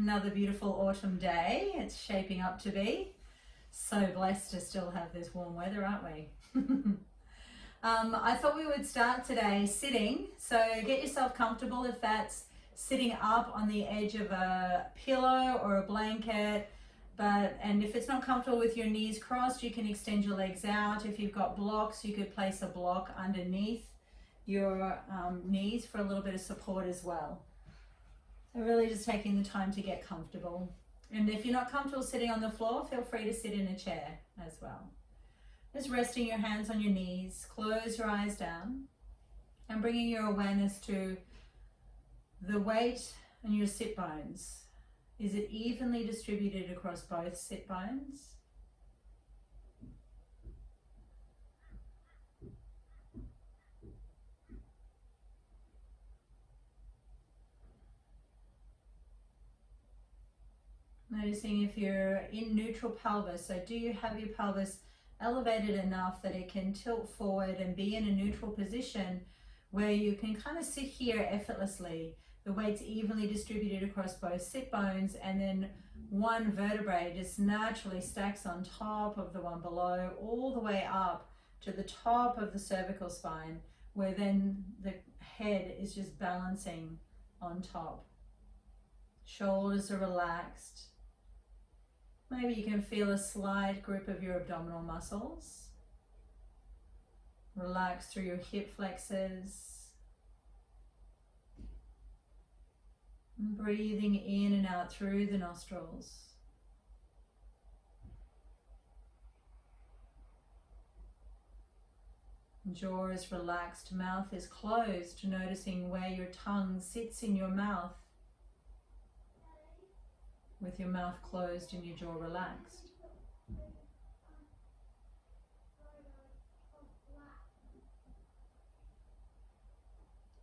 Another beautiful autumn day. It's shaping up to be. So blessed to still have this warm weather, aren't we? I thought we would start today sitting. So get yourself comfortable if that's sitting up on the edge of a pillow or a blanket. And if it's not comfortable with your knees crossed, you can extend your legs out. If you've got blocks, you could place a block underneath your knees for a little bit of support as well. So really just taking the time to get comfortable. And if you're not comfortable sitting on the floor, feel free to sit in a chair as well. Just resting your hands on your knees, close your eyes down, and bringing your awareness to the weight on your sit bones. Is it evenly distributed across both sit bones? Noticing if you're in neutral pelvis, so do you have your pelvis elevated enough that it can tilt forward and be in a neutral position where you can kind of sit here effortlessly. The weight's evenly distributed across both sit bones, and then one vertebrae just naturally stacks on top of the one below, all the way up to the top of the cervical spine, where then the head is just balancing on top. Shoulders are relaxed. Maybe you can feel a slight grip of your abdominal muscles. Relax through your hip flexors. And breathing in and out through the nostrils. Jaw is relaxed, mouth is closed, noticing where your tongue sits in your mouth, with your mouth closed and your jaw relaxed.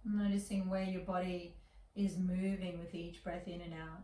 Noticing where your body is moving with each breath in and out.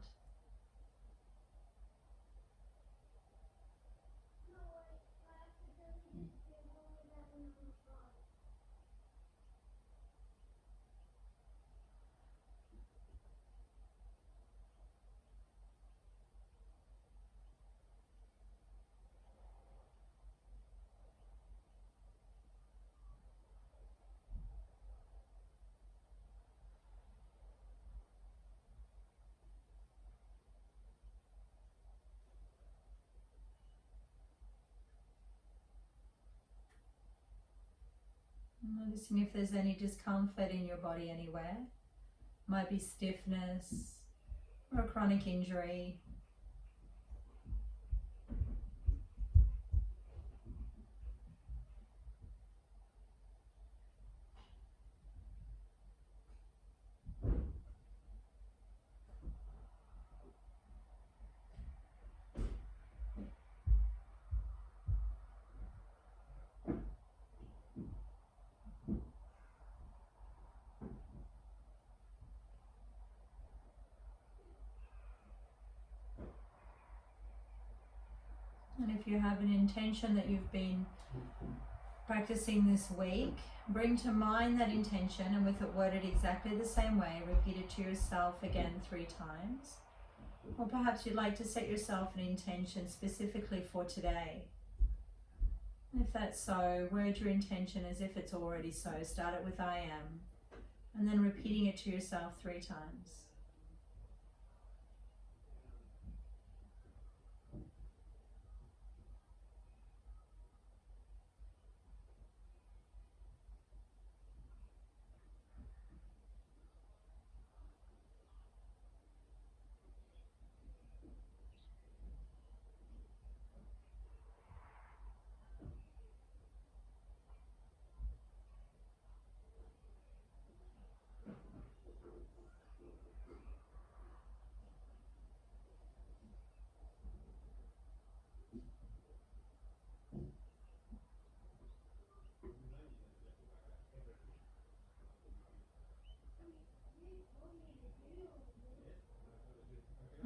Noticing if there's any discomfort in your body anywhere. Might be stiffness or a chronic injury. And if you have an intention that you've been practicing this week, bring to mind that intention, and with it worded exactly the same way, repeat it to yourself again 3 times. Or perhaps you'd like to set yourself an intention specifically for today. If that's so, word your intention as if it's already so. Start it with I am, and then repeating it to yourself 3 times.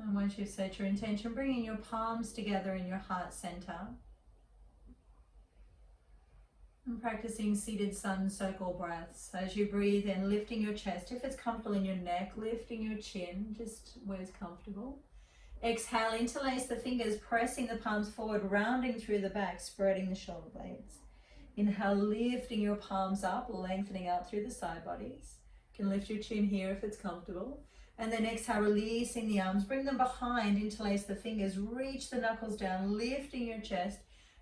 And once you've set your intention, bringing your palms together in your heart center. And practicing seated sun circle breaths as you breathe in, lifting your chest. If it's comfortable in your neck, lifting your chin, just where it's comfortable. Exhale, interlace the fingers, pressing the palms forward, rounding through the back, spreading the shoulder blades. Inhale, lifting your palms up, lengthening out through the side bodies. You can lift your chin here if it's comfortable. And then exhale, releasing the arms, bring them behind, interlace the fingers, reach the knuckles down, lifting your chest.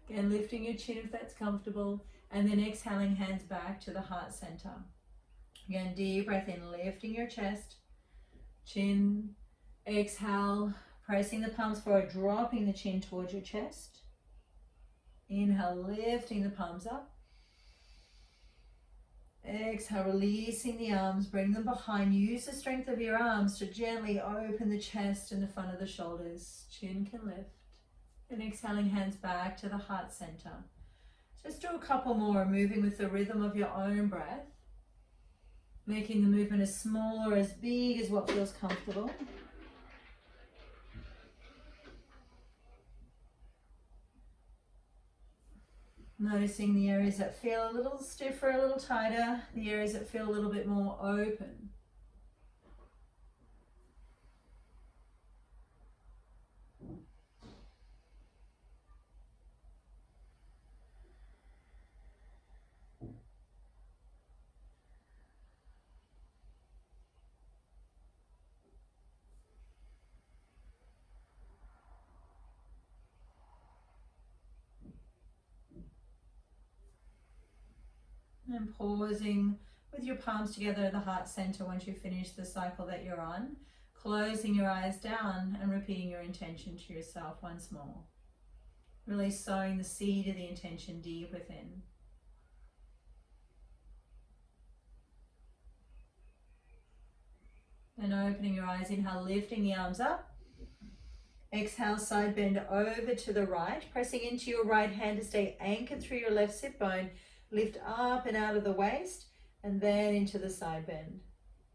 Again, lifting your chin if that's comfortable. And then exhaling, hands back to the heart center. Again, deep breath in, lifting your chest, chin. Exhale, pressing the palms forward, dropping the chin towards your chest. Inhale, lifting the palms up. Exhale, releasing the arms, bring them behind. Use the strength of your arms to gently open the chest and the front of the shoulders. Chin can lift. And exhaling, hands back to the heart center. Just do a couple more, moving with the rhythm of your own breath. Making the movement as small or as big as what feels comfortable. Noticing the areas that feel a little stiffer, a little tighter, the areas that feel a little bit more open. And pausing with your palms together at the heart center once you finish the cycle that you're on. Closing your eyes down and repeating your intention to yourself once more. Really sowing the seed of the intention deep within. And opening your eyes, inhale, lifting the arms up. Exhale, side bend over to the right, pressing into your right hand to stay anchored through your left sit bone. Lift up and out of the waist, and then into the side bend.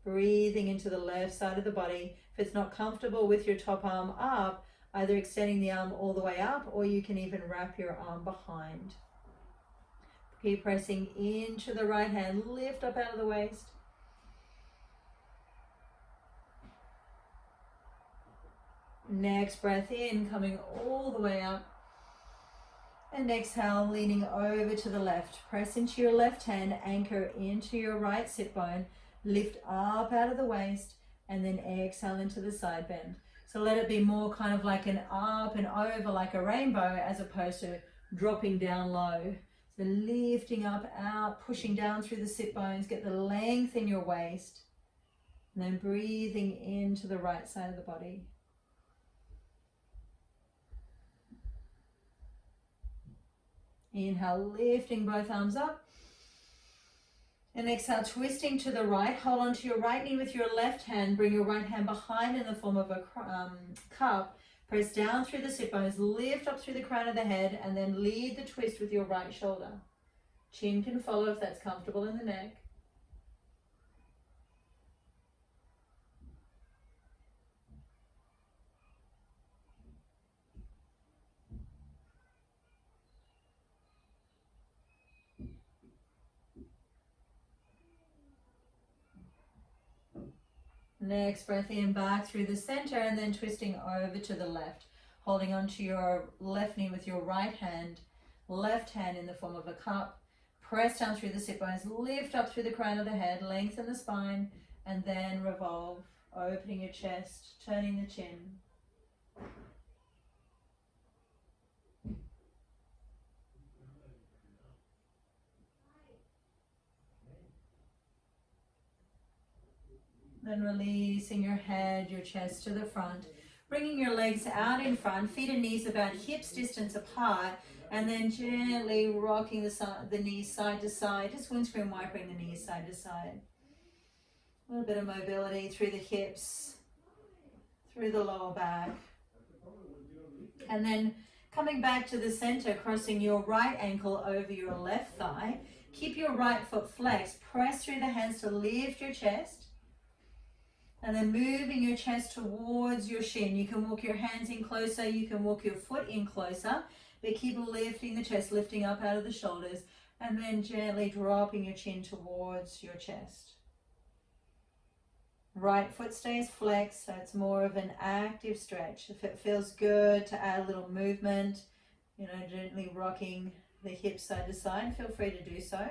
Breathing into the left side of the body. If it's not comfortable with your top arm up, either extending the arm all the way up, or you can even wrap your arm behind. Keep pressing into the right hand, lift up out of the waist. Next breath in, coming all the way up. And exhale, leaning over to the left. Press into your left hand, anchor into your right sit bone, lift up out of the waist, and then exhale into the side bend. So let it be more kind of like an up and over, like a rainbow, as opposed to dropping down low. So lifting up, out, pushing down through the sit bones, get the length in your waist, and then breathing into the right side of the body. Inhale, lifting both arms up. And exhale, twisting to the right. Hold on to your right knee with your left hand. Bring your right hand behind in the form of a cup. Press down through the sit bones. Lift up through the crown of the head. And then lead the twist with your right shoulder. Chin can follow if that's comfortable in the neck. Next breath in, back through the center, and then twisting over to the left. Holding onto your left knee with your right hand, left hand in the form of a cup. Press down through the sit bones, lift up through the crown of the head, lengthen the spine, and then revolve, opening your chest, turning the chin. Then releasing your head, your chest to the front. Bringing your legs out in front, feet and knees about hips distance apart, and then gently rocking the knees side to side, just windscreen wiping the knees side to side. A little bit of mobility through the hips, through the lower back. And then coming back to the center, crossing your right ankle over your left thigh. Keep your right foot flexed. Press through the hands to lift your chest. And then moving your chest towards your shin. You can walk your hands in closer, you can walk your foot in closer, but keep lifting the chest, lifting up out of the shoulders, and then gently dropping your chin towards your chest. Right foot stays flexed, so it's more of an active stretch. If it feels good to add a little movement, you know, gently rocking the hips side to side, feel free to do so.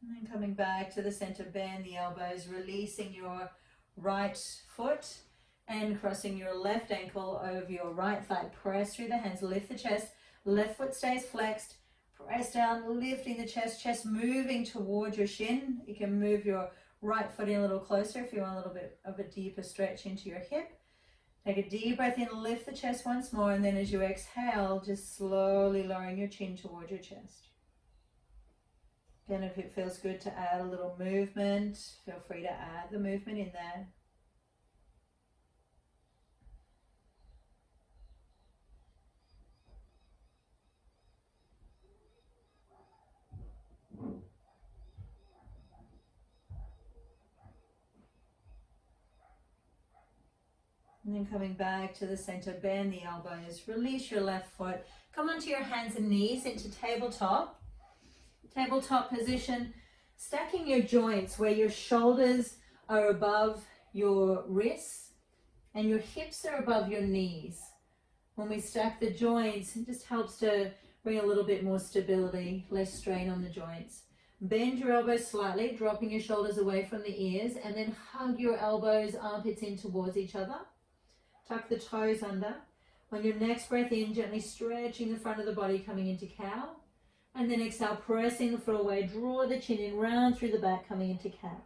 And then coming back to the center, bend the elbows, releasing your right foot and crossing your left ankle over your right thigh. Press through the hands, lift the chest, left foot stays flexed, press down, lifting the chest moving towards your shin. You can move your right foot in a little closer if you want a little bit of a deeper stretch into your hip. Take a deep breath in, lift the chest once more, and then as you exhale, just slowly lowering your chin towards your chest. Again, if it feels good to add a little movement, feel free to add the movement in there. And then coming back to the center, bend the elbows, release your left foot, come onto your hands and knees into tabletop. Tabletop position, stacking your joints where your shoulders are above your wrists and your hips are above your knees. When we stack the joints, it just helps to bring a little bit more stability, less strain on the joints. Bend your elbows slightly, dropping your shoulders away from the ears, and then hug your elbows, armpits in towards each other. Tuck the toes under. On your next breath in, gently stretching the front of the body, coming into cow. And then exhale, pressing the foot away, draw the chin in, round through the back, coming into cat.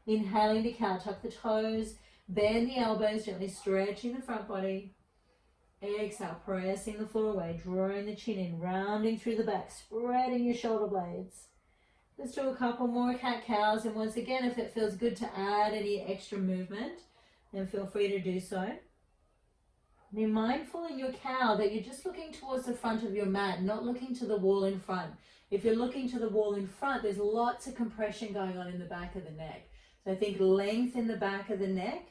Inhaling to cow, tuck the toes, bend the elbows, gently stretching the front body. Exhale, pressing the foot away, drawing the chin in, rounding through the back, spreading your shoulder blades. Let's do a couple more cat-cows, and once again, if it feels good to add any extra movement, then feel free to do so. Be mindful in your cow that you're just looking towards the front of your mat, not looking to the wall in front. If you're looking to the wall in front, there's lots of compression going on in the back of the neck. So I think length in the back of the neck.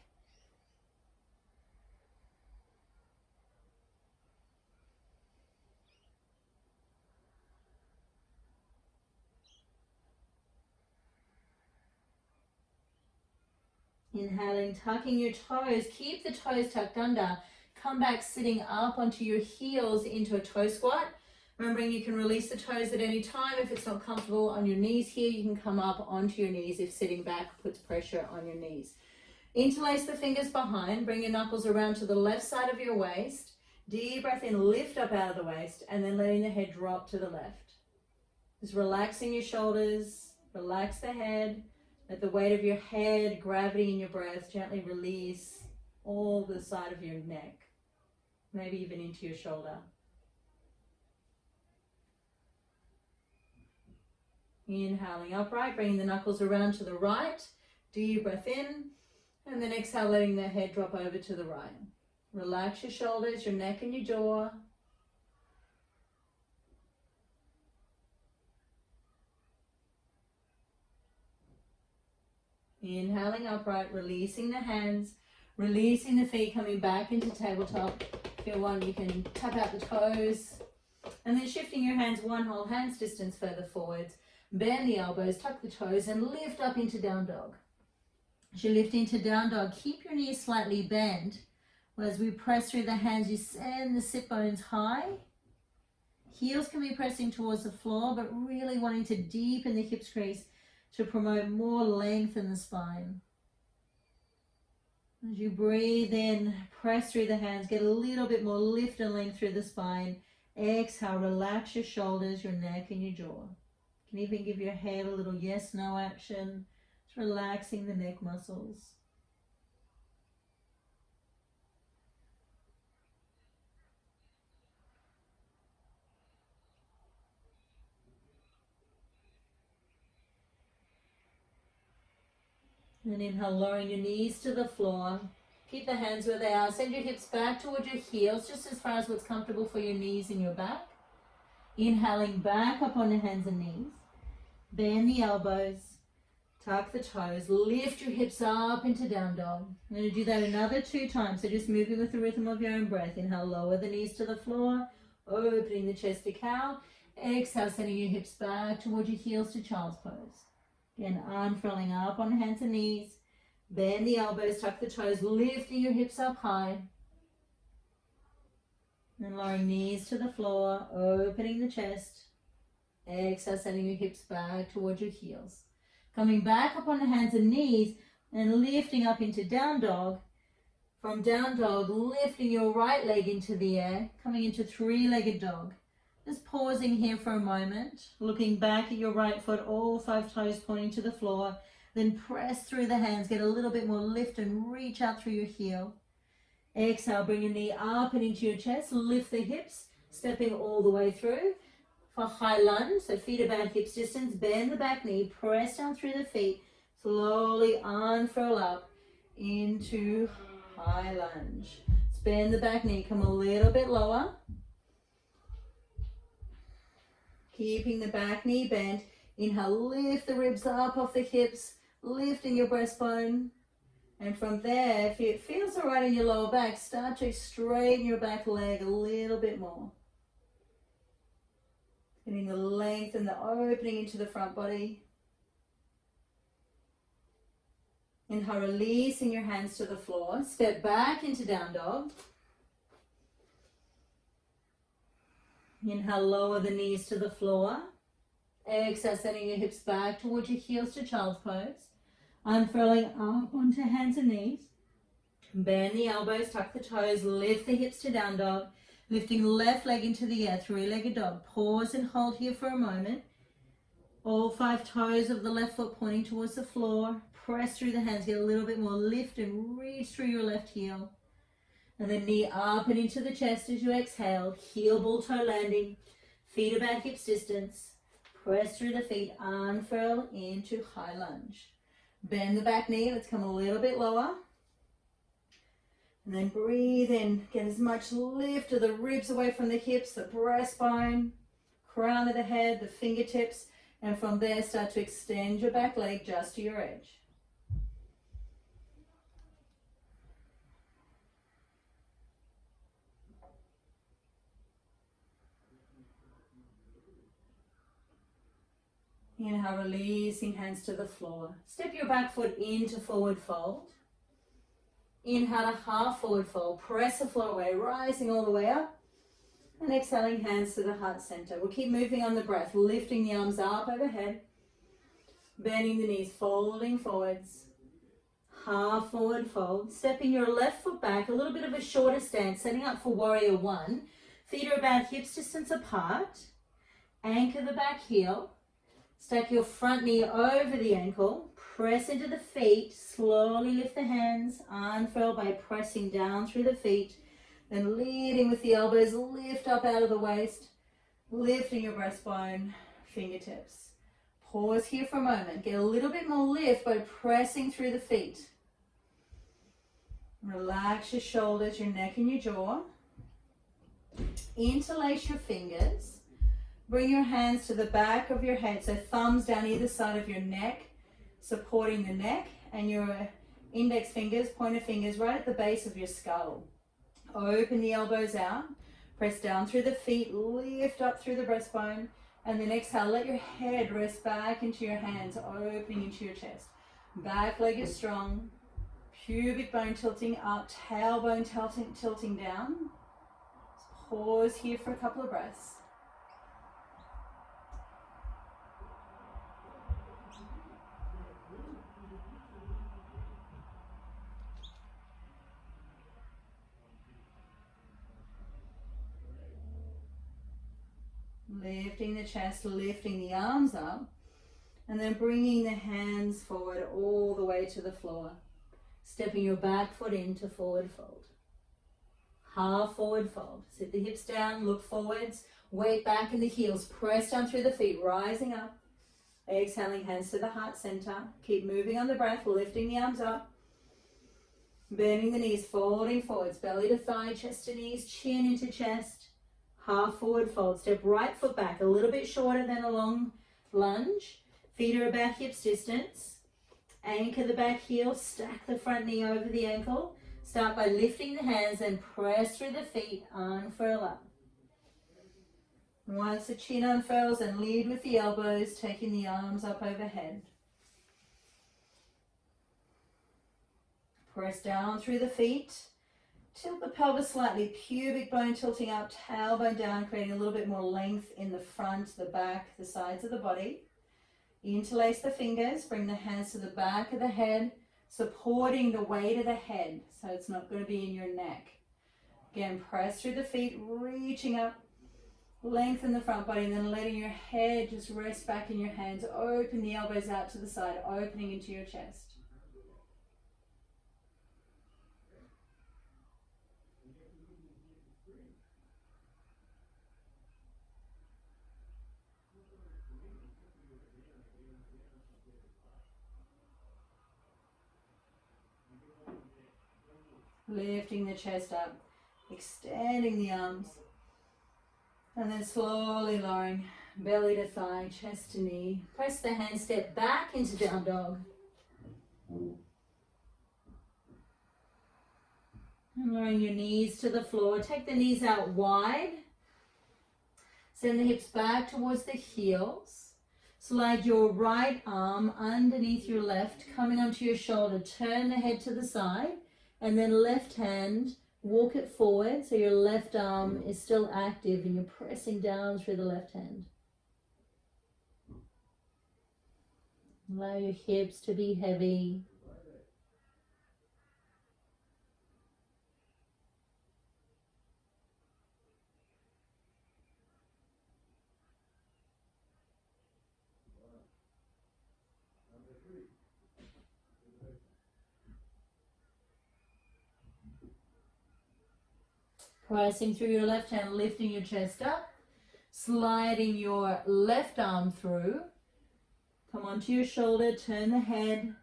Inhaling, tucking your toes, keep the toes tucked under. Come back sitting up onto your heels into a toe squat. Remembering you can release the toes at any time. If it's not comfortable on your knees here, you can come up onto your knees if sitting back puts pressure on your knees. Interlace the fingers behind, bring your knuckles around to the left side of your waist. Deep breath in, lift up out of the waist, and then letting the head drop to the left. Just relaxing your shoulders, relax the head. Let the weight of your head, gravity in your breath gently release all the side of your neck, maybe even into your shoulder. Inhaling upright, bringing the knuckles around to the right. Deep breath in, and then exhale, letting the head drop over to the right. Relax your shoulders, your neck and your jaw. Inhaling upright, releasing the hands, releasing the feet, coming back into tabletop. If you want, you can tap out the toes. And then shifting your hands one whole hand's distance further forwards. Bend the elbows, tuck the toes, and lift up into down dog. As you lift into down dog, keep your knees slightly bent. As we press through the hands, you send the sit bones high. Heels can be pressing towards the floor, but really wanting to deepen the hip crease to promote more length in the spine. As you breathe in, press through the hands, get a little bit more lift and length through the spine. Exhale, relax your shoulders, your neck and your jaw. You can even give your head a little yes-no action. Just relaxing the neck muscles. And inhale, lowering your knees to the floor. Keep the hands where they are. Send your hips back towards your heels, just as far as what's comfortable for your knees and your back. Inhaling back up on the hands and knees. Bend the elbows. Tuck the toes, lift your hips up into down dog. I'm going to do that another 2 times, so just moving with the rhythm of your own breath. Inhale, lower the knees to the floor, opening the chest to cow. Exhale, sending your hips back towards your heels to child's pose. Again, unfurling up on hands and knees. Bend the elbows, tuck the toes, lifting your hips up high. And lowering knees to the floor, opening the chest. Exhale, sending your hips back towards your heels. Coming back up on the hands and knees and lifting up into down dog. From down dog, lifting your right leg into the air, coming into 3-legged dog. Just pausing here for a moment, looking back at your right foot, all 5 toes pointing to the floor. Then press through the hands, get a little bit more lift and reach out through your heel. Exhale, bring your knee up and into your chest, lift the hips, stepping all the way through. For high lunge, so feet about hips distance, bend the back knee, press down through the feet, slowly unfurl up into high lunge. Bend the back knee, come a little bit lower. Keeping the back knee bent. Inhale, lift the ribs up off the hips, lifting your breastbone. And from there, if it feels all right in your lower back, start to straighten your back leg a little bit more. Getting the length and the opening into the front body. Inhale, releasing your hands to the floor. Step back into down dog. Inhale, lower the knees to the floor. Exhale, sending your hips back towards your heels to child's pose. Unfurling up onto hands and knees. Bend the elbows, tuck the toes, lift the hips to down dog. Lifting left leg into the air, 3-legged dog. Pause and hold here for a moment. All 5 toes of the left foot pointing towards the floor. Press through the hands, get a little bit more lift and reach through your left heel. And then knee up and into the chest as you exhale. Heel ball toe landing. Feet about hips distance. Press through the feet, unfurl into high lunge. Bend the back knee, let's come a little bit lower. And then breathe in, get as much lift of the ribs away from the hips, the breastbone, crown of the head, the fingertips, and from there start to extend your back leg just to your edge. Inhale, releasing hands to the floor. Step your back foot into forward fold. Inhale to half forward fold. Press the floor away, rising all the way up. And exhaling, hands to the heart center. We'll keep moving on the breath, lifting the arms up overhead. Bending the knees, folding forwards. Half forward fold. Stepping your left foot back, a little bit of a shorter stance, setting up for warrior 1. Feet are about hips distance apart. Anchor the back heel. Stack your front knee over the ankle. Press into the feet. Slowly lift the hands. Unfurl by pressing down through the feet. Then leading with the elbows, lift up out of the waist. Lifting your breastbone, fingertips. Pause here for a moment. Get a little bit more lift by pressing through the feet. Relax your shoulders, your neck and your jaw. Interlace your fingers. Bring your hands to the back of your head, so thumbs down either side of your neck, supporting the neck, and your index fingers, pointer fingers, right at the base of your skull. Open the elbows out, press down through the feet, lift up through the breastbone, and then exhale, let your head rest back into your hands, opening into your chest. Back leg is strong, pubic bone tilting up, tailbone tilting down. Pause here for a couple of breaths. Lifting the chest, lifting the arms up, and then bringing the hands forward all the way to the floor. Stepping your back foot into forward fold. Half forward fold. Sit the hips down, look forwards, weight back in the heels, press down through the feet, rising up. Exhaling, hands to the heart center. Keep moving on the breath, lifting the arms up. Bending the knees, folding forwards, belly to thigh, chest to knees, chin into chest. Half forward fold. Step right foot back, a little bit shorter than a long lunge. Feet are about hips distance. Anchor the back heel, stack the front knee over the ankle. Start by lifting the hands and press through the feet, unfurl up. Once the chin unfurls, and lead with the elbows, taking the arms up overhead. Press down through the feet. Tilt the pelvis slightly, pubic bone tilting up, tailbone down, creating a little bit more length in the front, the back, the sides of the body. Interlace the fingers, bring the hands to the back of the head, supporting the weight of the head, so it's not going to be in your neck. Again, press through the feet, reaching up, lengthen the front body, and then letting your head just rest back in your hands. Open the elbows out to the side, opening into your chest. Lifting the chest up, extending the arms, and then slowly lowering belly to thigh, chest to knee. Press the hand, step back into down dog. And lowering your knees to the floor. Take the knees out wide. Send the hips back towards the heels. Slide your right arm underneath your left, coming onto your shoulder. Turn the head to the side. And then left hand, walk it forward so your left arm is still active and you're pressing down through the left hand. Allow your hips to be heavy. Pressing through your left hand, lifting your chest up, sliding your left arm through. Come onto your shoulder, turn the head.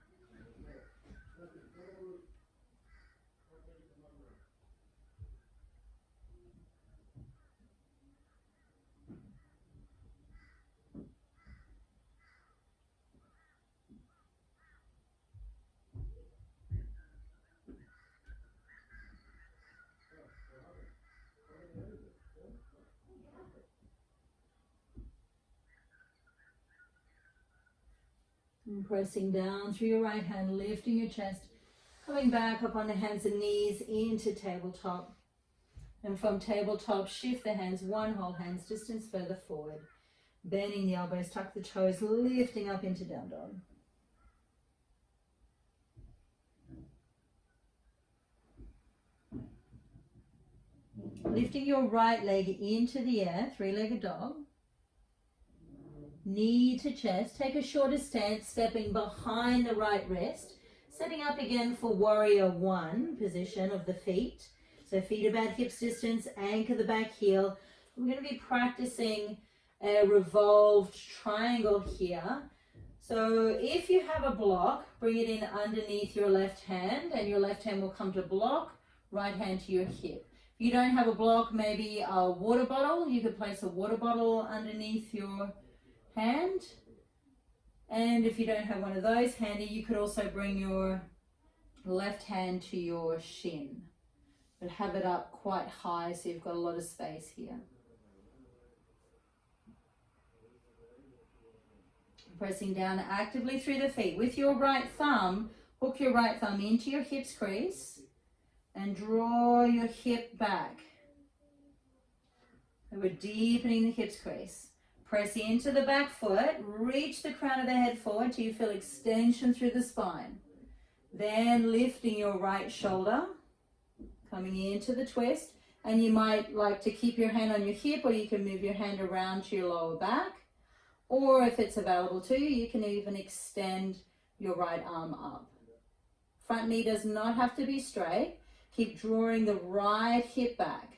And pressing down through your right hand, lifting your chest, coming back up on the hands and knees into tabletop. And from tabletop, shift the hands one whole hand's distance further forward. Bending the elbows, tuck the toes, lifting up into down dog. Lifting your right leg into the air, three-legged dog. Knee to chest, take a shorter stance, stepping behind the right wrist, setting up again for warrior one position of the feet. So feet about hips distance, anchor the back heel. We're going to be practicing a revolved triangle here. So if you have a block, bring it in underneath your left hand and your left hand will come to block, right hand to your hip. If you don't have a block, maybe a water bottle, you could place a water bottle underneath your hand, and if you don't have one of those handy, you could also bring your left hand to your shin, but have it up quite high so you've got a lot of space here. Pressing down actively through the feet. With your right thumb, hook your right thumb into your hips crease and draw your hip back. So we're deepening the hips crease. Press into the back foot, reach the crown of the head forward till you feel extension through the spine. Then lifting your right shoulder, coming into the twist, and you might like to keep your hand on your hip, or you can move your hand around to your lower back, or if it's available to you, you can even extend your right arm up. Front knee does not have to be straight. Keep drawing the right hip back.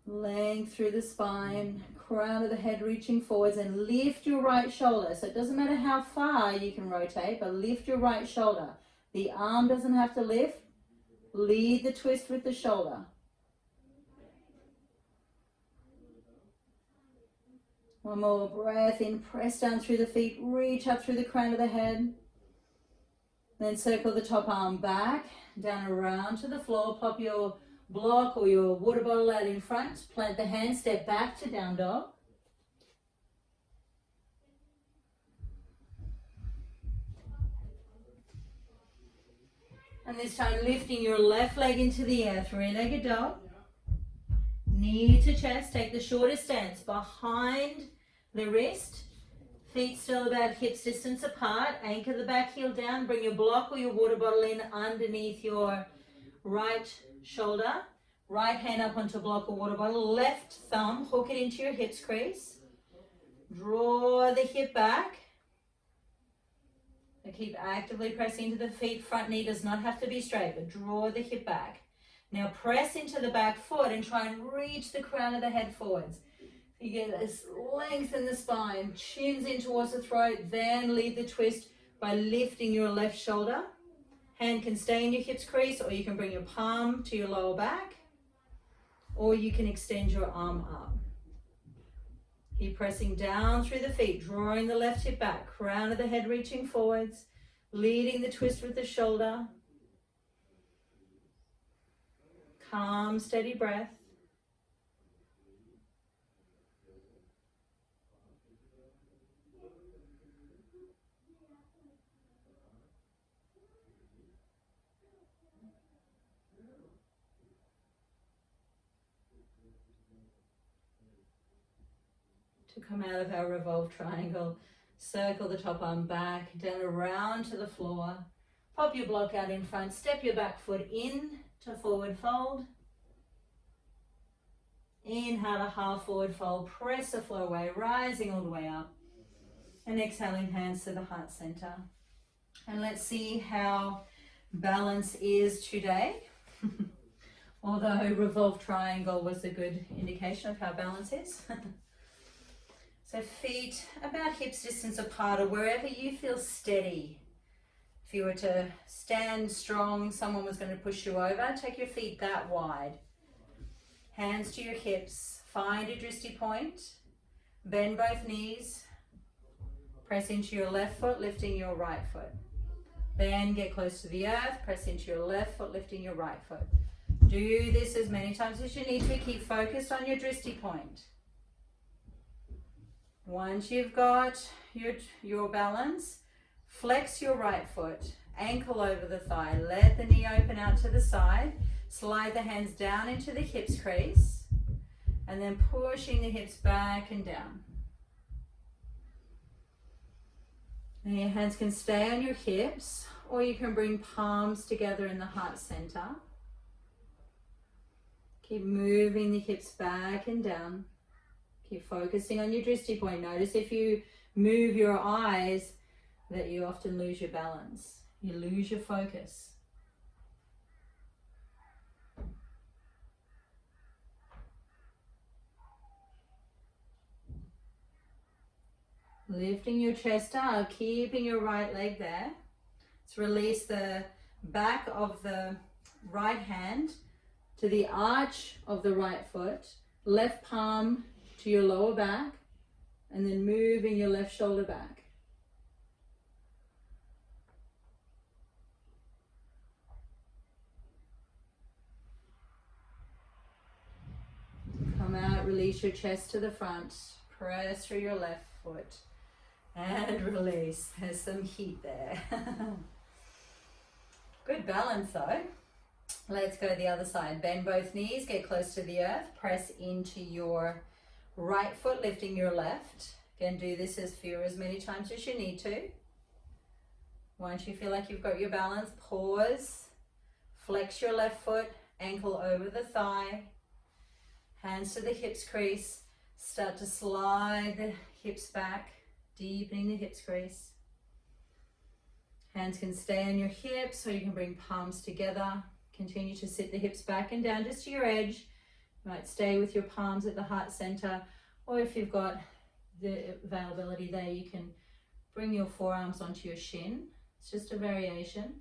Length through the spine, crown of the head reaching forwards, and lift your right shoulder. So it doesn't matter how far you can rotate, but lift your right shoulder. The arm doesn't have to lift. Lead the twist with the shoulder. One more breath in, press down through the feet, reach up through the crown of the head. Then circle the top arm back, down around to the floor, pop your block or your water bottle out in front, plant the hand, step back to down dog. And this time lifting your left leg into the air, three-legged dog. Knee to chest, take the shortest stance behind the wrist. Feet still about hips distance apart. Anchor the back heel down. Bring your block or your water bottle in underneath your right shoulder. Right hand up onto block or water bottle. Left thumb, hook it into your hips crease. Draw the hip back. And keep actively pressing into the feet. Front knee does not have to be straight, but draw the hip back. Now press into the back foot and try and reach the crown of the head forwards. You get this length in the spine, chins in towards the throat, then lead the twist by lifting your left shoulder. Hand can stay in your hips crease, or you can bring your palm to your lower back, or you can extend your arm up. Keep pressing down through the feet, drawing the left hip back, crown of the head reaching forwards, leading the twist with the shoulder. Calm, steady breath. To come out of our revolved triangle, circle the top arm back, down around to the floor. Pop your block out in front, step your back foot in to forward fold. Inhale to half forward fold, press the floor away, rising all the way up. And exhaling, hands to the heart center. And let's see how balance is today. Although revolved triangle was a good indication of how balance is. So feet about hips distance apart, or wherever you feel steady. If you were to stand strong, someone was going to push you over, take your feet that wide. Hands to your hips, find a drishti point, bend both knees, press into your left foot, lifting your right foot. Then get close to the earth, press into your left foot, lifting your right foot. Do this as many times as you need to, keep focused on your drishti point. Once you've got your balance, flex your right foot, ankle over the thigh, let the knee open out to the side, slide the hands down into the hips crease, and then pushing the hips back and down. And your hands can stay on your hips, or you can bring palms together in the heart center. Keep moving the hips back and down. Keep focusing on your drishti point. Notice if you move your eyes that you often lose your balance. You lose your focus. Lifting your chest up, keeping your right leg there. Let's release the back of the right hand to the arch of the right foot. Left palm to your lower back, and then moving your left shoulder back. Come out, release your chest to the front, press through your left foot, and release. There's some heat there. Good balance though. Let's go the other side. Bend both knees, get close to the earth, press into your right foot, lifting your left. Again, do this as many times as you need to. Once you feel like you've got your balance, pause, flex your left foot, ankle over the thigh, hands to the hips crease, start to slide the hips back, deepening the hips crease. Hands can stay on your hips, or you can bring palms together. Continue to sit the hips back and down just to your edge. You might stay with your palms at the heart center, or if you've got the availability there, you can bring your forearms onto your shin. It's just a variation.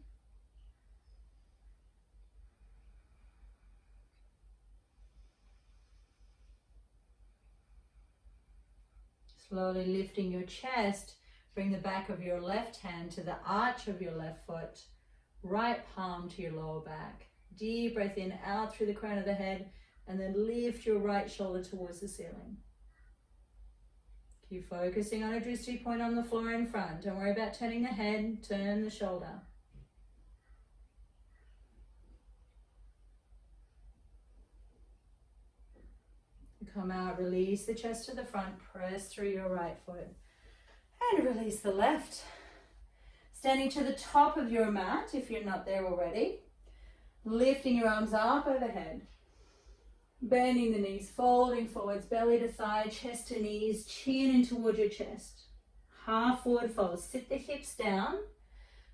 Slowly lifting your chest, bring the back of your left hand to the arch of your left foot, right palm to your lower back. Deep breath in, out through the crown of the head, and then lift your right shoulder towards the ceiling. Keep focusing on a drishti point on the floor in front. Don't worry about turning the head, turn the shoulder. Come out, release the chest to the front, press through your right foot, and release the left. Standing to the top of your mat, if you're not there already, lifting your arms up overhead, bending the knees, folding forwards, belly to thigh, chest to knees, chin in towards your chest. Half forward fold, sit the hips down,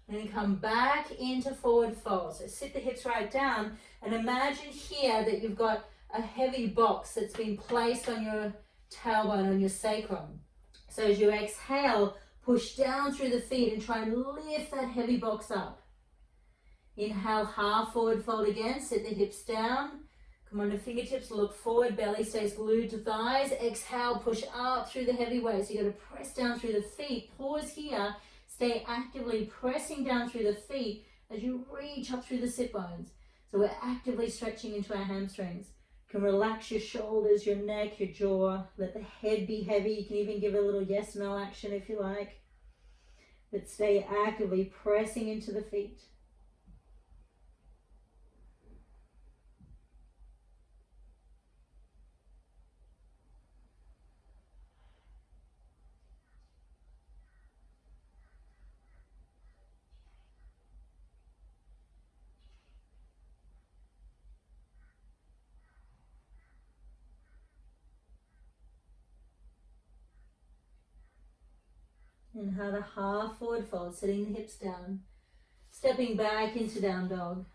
and then come back into forward fold. So sit the hips right down, and imagine here that you've got a heavy box that's been placed on your tailbone, on your sacrum. So as you exhale, push down through the feet and try and lift that heavy box up. Inhale, half forward fold again, sit the hips down. Come on to fingertips, look forward, belly stays glued to thighs. Exhale, push up through the heavy weight. So you've got to press down through the feet. Pause here, stay actively pressing down through the feet as you reach up through the sit bones. So we're actively stretching into our hamstrings. You can relax your shoulders, your neck, your jaw. Let the head be heavy. You can even give a little yes, no action if you like. But stay actively pressing into the feet. Inhale a half forward fold, sitting the hips down, stepping back into down dog.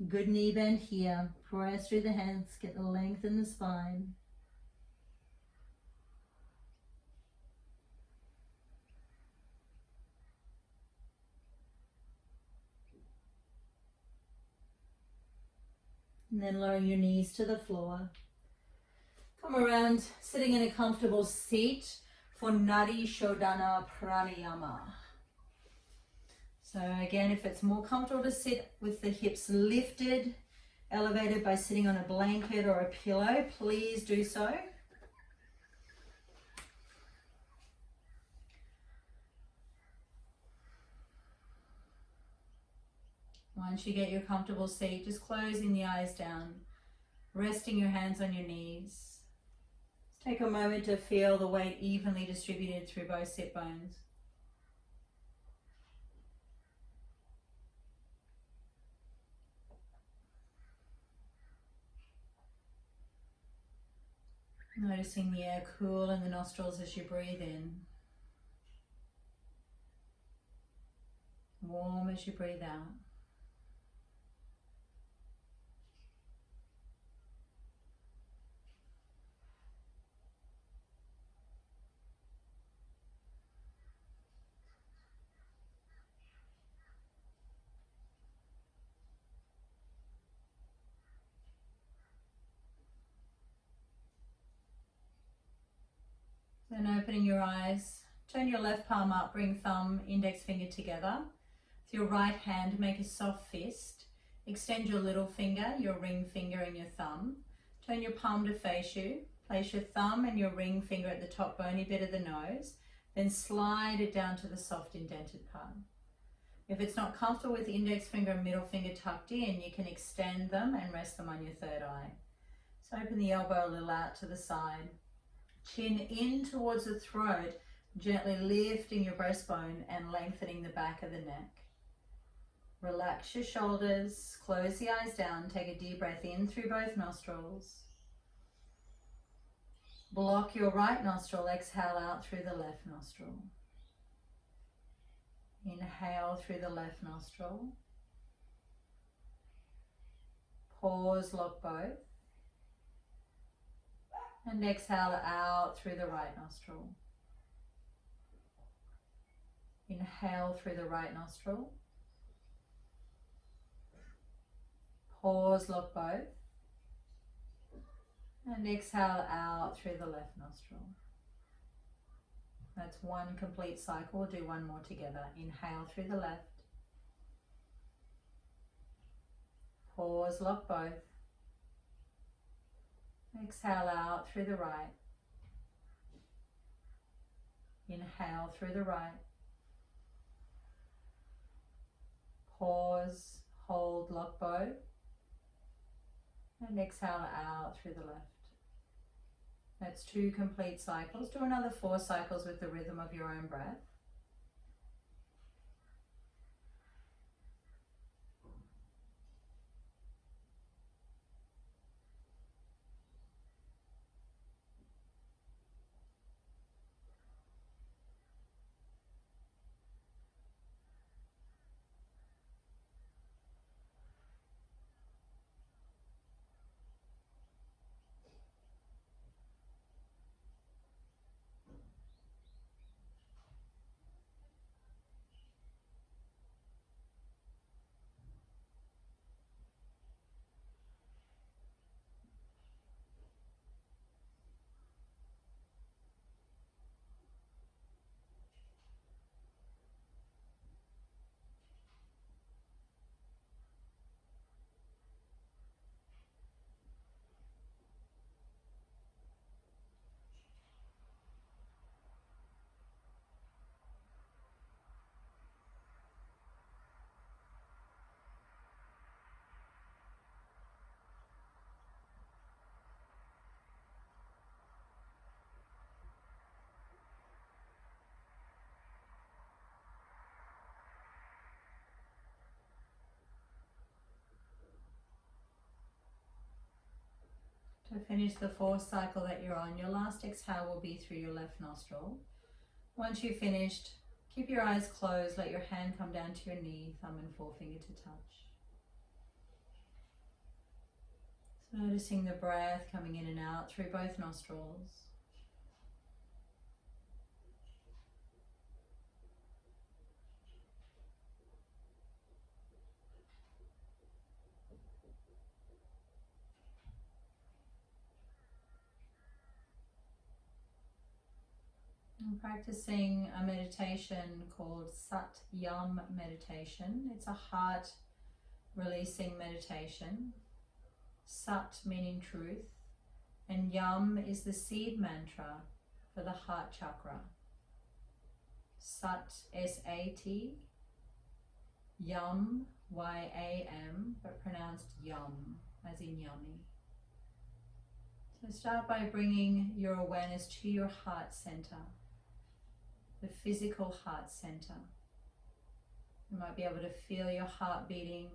Good knee bend here, press through the hands, get the length in the spine. And then lowering your knees to the floor. Come around, sitting in a comfortable seat for Nadi, Shodhana, pranayama. So again, if it's more comfortable to sit with the hips lifted, elevated by sitting on a blanket or a pillow, please do so. Once you get your comfortable seat, just closing the eyes down, resting your hands on your knees. Take a moment to feel the weight evenly distributed through both sit bones. Noticing the air cool in the nostrils as you breathe in. Warm as you breathe out. Then opening your eyes, turn your left palm up, bring thumb, index finger together. With your right hand, make a soft fist. Extend your little finger, your ring finger and your thumb. Turn your palm to face you. Place your thumb and your ring finger at the top bony bit of the nose. Then slide it down to the soft indented part. If it's not comfortable with the index finger and middle finger tucked in, you can extend them and rest them on your third eye. So open the elbow a little out to the side. Chin in towards the throat, gently lifting your breastbone and lengthening the back of the neck. Relax your shoulders, close the eyes down, take a deep breath in through both nostrils. Block your right nostril, exhale out through the left nostril. Inhale through the left nostril. Pause, lock both. And exhale out through the right nostril. Inhale through the right nostril. Pause, lock both. And exhale out through the left nostril. That's one complete cycle. We'll do one more together. Inhale through the left. Pause, lock both. Exhale out through the right. Inhale through the right. Pause, hold, lock both. And exhale out through the left. That's 2 complete cycles. Do another 4 cycles with the rhythm of your own breath. To finish the 4th cycle that you're on, your last exhale will be through your left nostril. Once you've finished, keep your eyes closed, let your hand come down to your knee, thumb and forefinger to touch. So noticing the breath coming in and out through both nostrils. I'm practicing a meditation called Sat Yam meditation. It's a heart releasing meditation. Sat meaning truth, and Yam is the seed mantra for the heart chakra. Sat, S-A-T, Yam, Y-A-M, but pronounced Yum, as in yummy. So start by bringing your awareness to your heart center, the physical heart center. You might be able to feel your heart beating.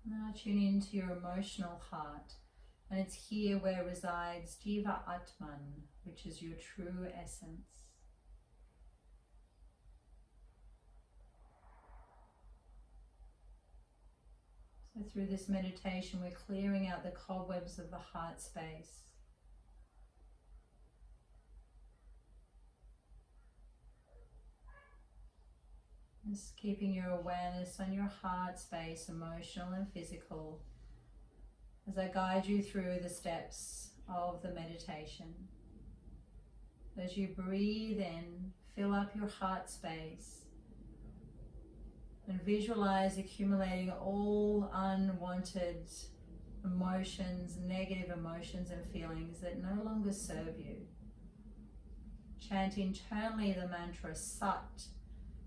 Now tune into your emotional heart, and it's here where resides Jiva Atman, which is your true essence. So through this meditation, we're clearing out the cobwebs of the heart space. Just keeping your awareness on your heart space, emotional and physical, as I guide you through the steps of the meditation. As you breathe in, fill up your heart space and visualize accumulating all unwanted emotions, negative emotions and feelings that no longer serve you. Chant internally the mantra Sat.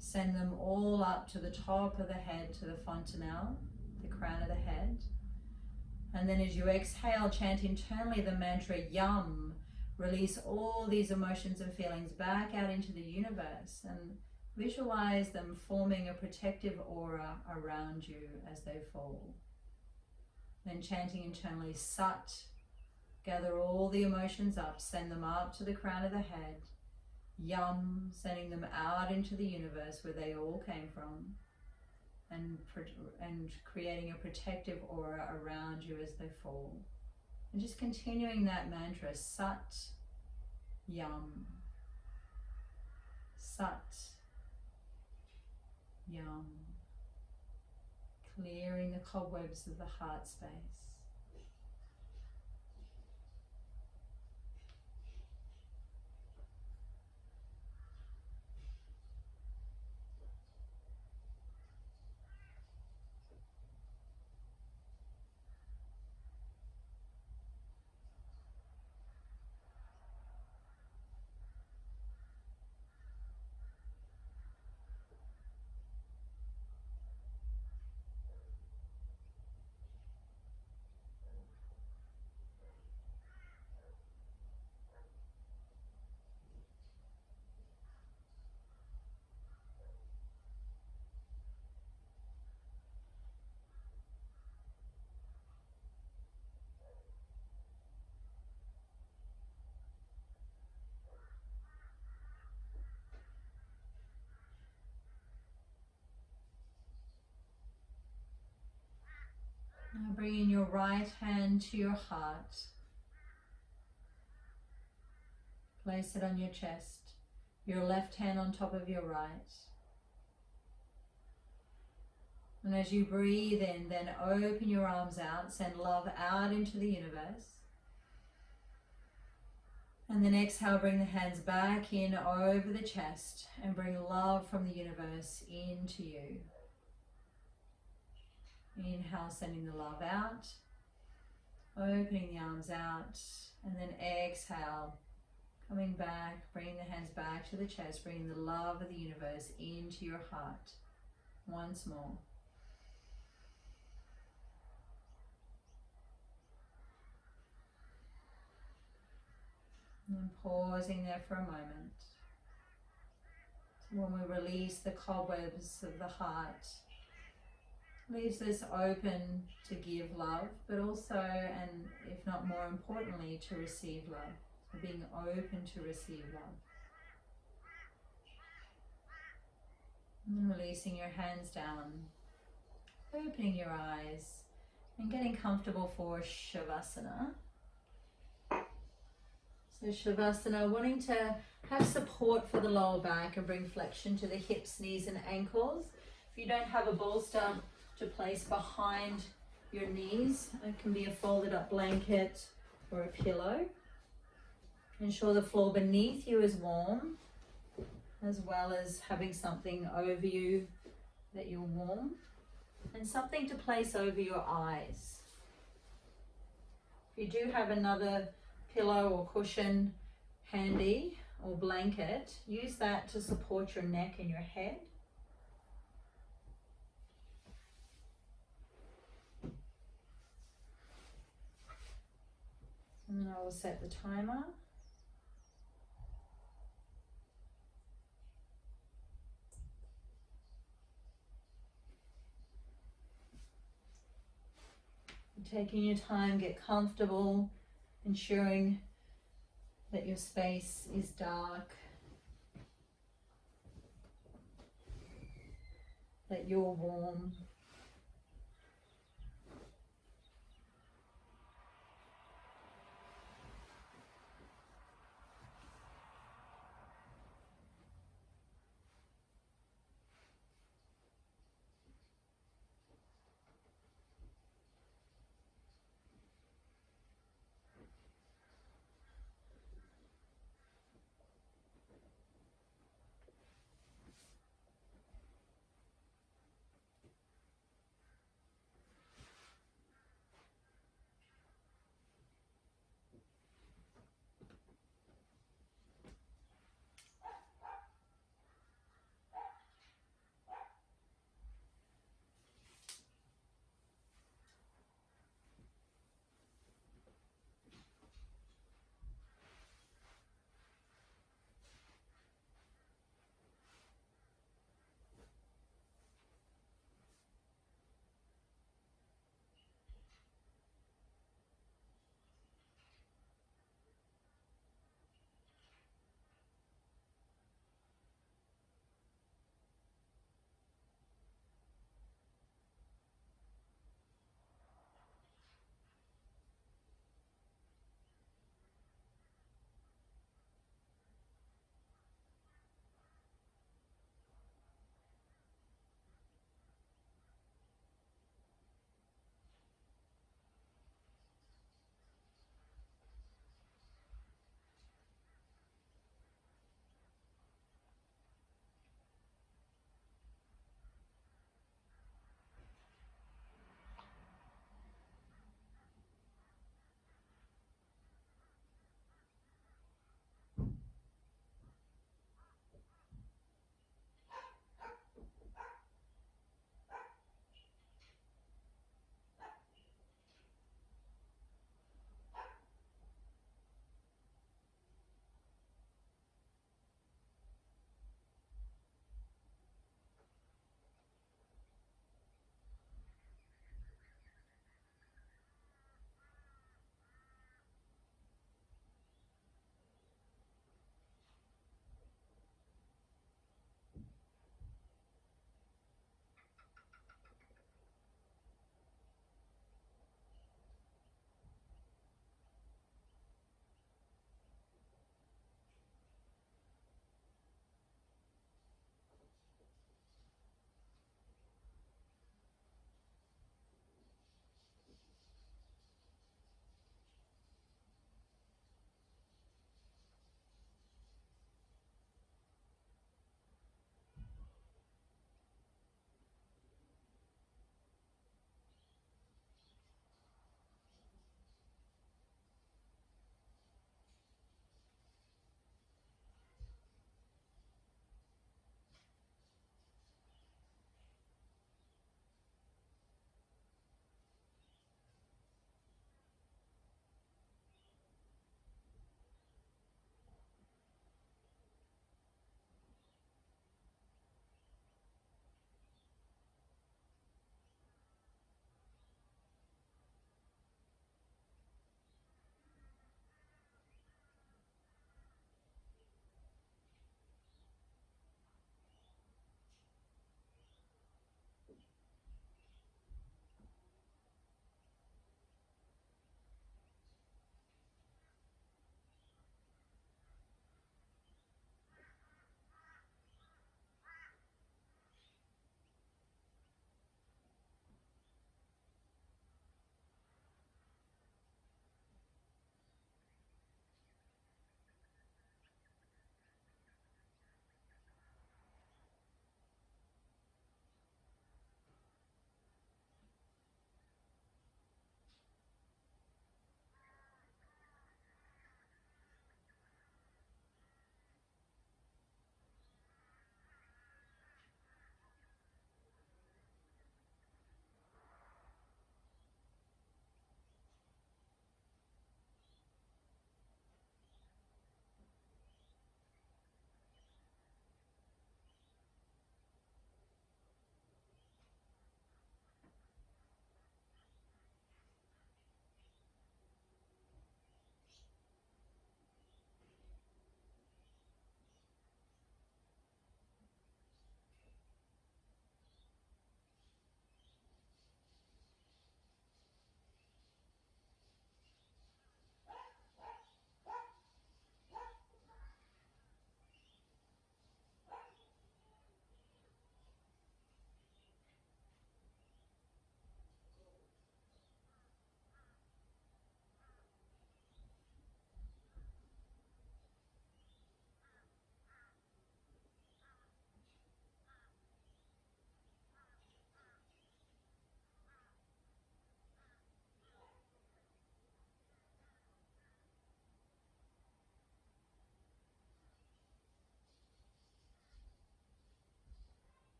Send them all up to the top of the head, to the fontanelle, the crown of the head. And then as you exhale, chant internally the mantra Yum. Release all these emotions and feelings back out into the universe and visualize them forming a protective aura around you as they fall. Then chanting internally Sat. Gather all the emotions up, send them up to the crown of the head. Yum, sending them out into the universe where they all came from, and creating a protective aura around you as they fall. And just continuing that mantra, Sat Yam. Sat Yam. Clearing the cobwebs of the heart space. Now bringing your right hand to your heart. Place it on your chest. Your left hand on top of your right. And as you breathe in, then open your arms out. Send love out into the universe. And then exhale, bring the hands back in over the chest and bring love from the universe into you. Inhale, sending the love out, opening the arms out, and then exhale, coming back, bringing the hands back to the chest, bringing the love of the universe into your heart. Once more. And pausing there for a moment. So when we release the cobwebs of the heart, leaves us open to give love, but also, and if not more importantly, to receive love. So being open to receive love. And then releasing your hands down, opening your eyes, and getting comfortable for Savasana. So Savasana, wanting to have support for the lower back and bring flexion to the hips, knees and ankles. If you don't have a bolster to place behind your knees, it can be a folded up blanket or a pillow. Ensure the floor beneath you is warm, as well as having something over you that you're warm, and something to place over your eyes. If you do have another pillow or cushion handy or blanket, use that to support your neck and your head. And then I will set the timer. Taking your time, get comfortable, ensuring that your space is dark, that you're warm.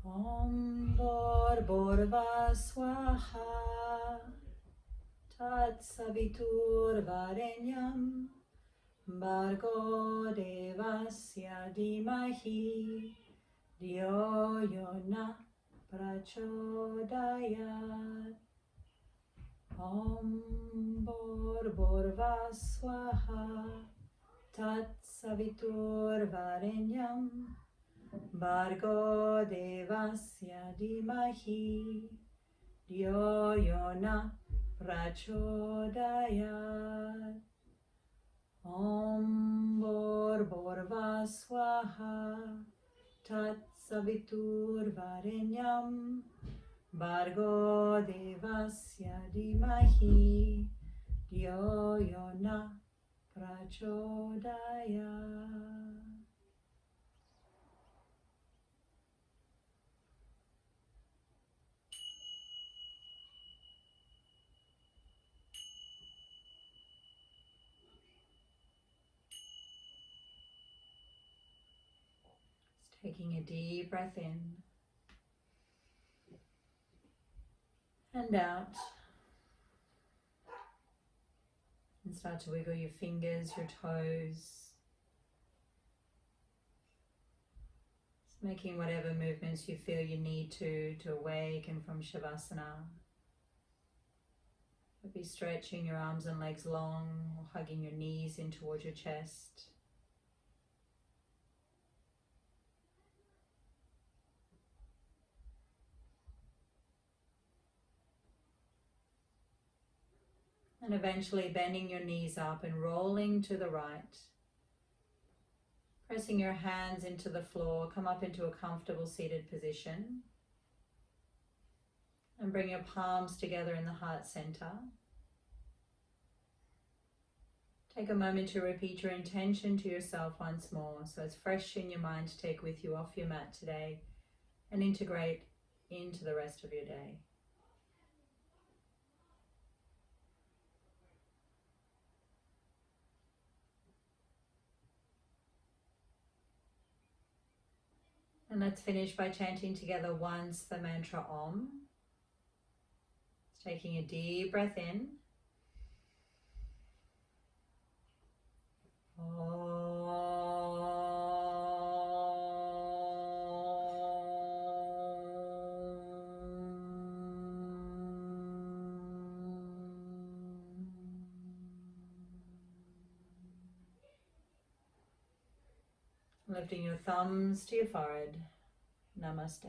Om Bhurva Swaha Tat Savitur Varenyam Bhargo Devasya Dhimahi Dhyo Yona Prachodayat. Om Bhurva Swaha Tat Savitur Varenyam Bhargo Devasya Dhimahi Dhyo Yona Prachodayat. Om Bhurva Swaha Tat Savitur Varenyam Bhargo Devasya Dhimahi Dhyo Yona Prachodayat. Taking a deep breath in and out, and start to wiggle your fingers, your toes, just making whatever movements you feel you need to awaken from Savasana. Be stretching your arms and legs long, or hugging your knees in towards your chest. And eventually bending your knees up and rolling to the right. Pressing your hands into the floor, come up into a comfortable seated position. And bring your palms together in the heart center. Take a moment to repeat your intention to yourself once more, so it's fresh in your mind to take with you off your mat today and integrate into the rest of your day. And let's finish by chanting together once the mantra Om. Taking a deep breath in. Lifting your thumbs to your forehead. Namaste.